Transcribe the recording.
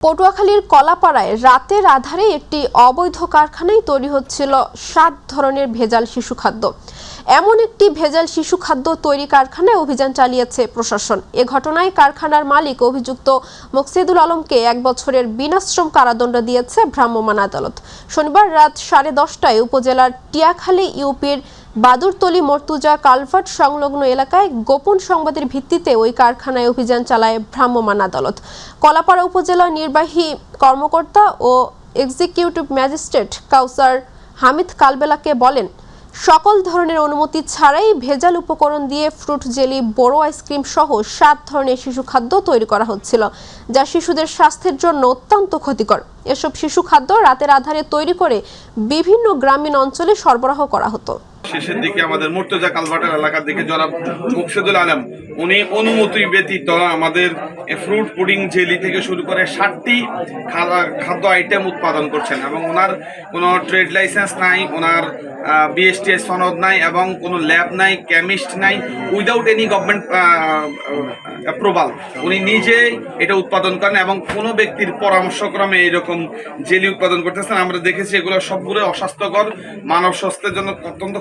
পটুয়াখালীর কলাপাড়ায় রাতের আধারে একটি অবৈধ কারখানায় তৈরি হচ্ছিল 7 ধরনের ভেজাল শিশু খাদ্য। এমন একটি ভেজাল শিশু খাদ্য তৈরি কারখানায় অভিযান চালিয়েছে প্রশাসন। এ ঘটনায় কারখানার মালিক অভিযুক্ত মকসিদুল আলমকে 1 বছরের বিনাশ্রম কারাদণ্ড দিয়েছে ভ্রাম্যমাণ আদালত। শনিবার রাত 10:30টায় উপজেলার টিয়াখালী ইউপির বাদুরতলী মর্তুজা কালভার্ট সংলগ্ন এলাকায় গোপন সংবাদের ভিত্তিতে ওই কারখানায় অভিযান চালায় ভ্রাম্যমাণ আদালত। কলাপাড়া উপজেলা নির্বাহী কর্মকর্তা ও এক্সিকিউটিভ ম্যাজিস্ট্রেট কাউসার হামিদ কালবেলাকে বলেন, সকল ধরনের অনুমতি ছাড়াই ভেজাল উপকরণ দিয়ে ফ্রুট জেলি, বড় আইসক্রিম সহ 7 ধরনের শিশু খাদ্য তৈরি করা হচ্ছিল, যা শিশুদের স্বাস্থ্যের জন্য অত্যন্ত ক্ষতিকর। এসব শিশু খাদ্য রাতের আধারে তৈরি করে বিভিন্ন গ্রামীণ অঞ্চলে সরবরাহ করা হতো। শেষের দিকে আমাদের মুর্তজা কালভার্টের এলাকার দিকে জনাব মকসুদুল আলম উনি অনুমতি ব্যতীত আমাদের ফ্রুট পুডিং জেলি থেকে শুরু করে 60টি খাদ্য আইটেম উৎপাদন করছেন এবং ওনার কোনো ট্রেড লাইসেন্স নাই, ওনার বিএসটিএস সনদ নাই এবং কোনো ল্যাব নাই, কেমিস্ট নাই, উইদাউট এনি গভর্নমেন্ট অ্যাপ্রুভাল উনি নিজেই এটা উৎপাদন করেন এবং কোনো ব্যক্তির পরামর্শক্রমে এরকম জেলি উৎপাদন করতেছেন। আমরা দেখেছি এগুলো সবগুলো অস্বাস্থ্যকর, মানব স্বাস্থ্যের জন্য অত্যন্ত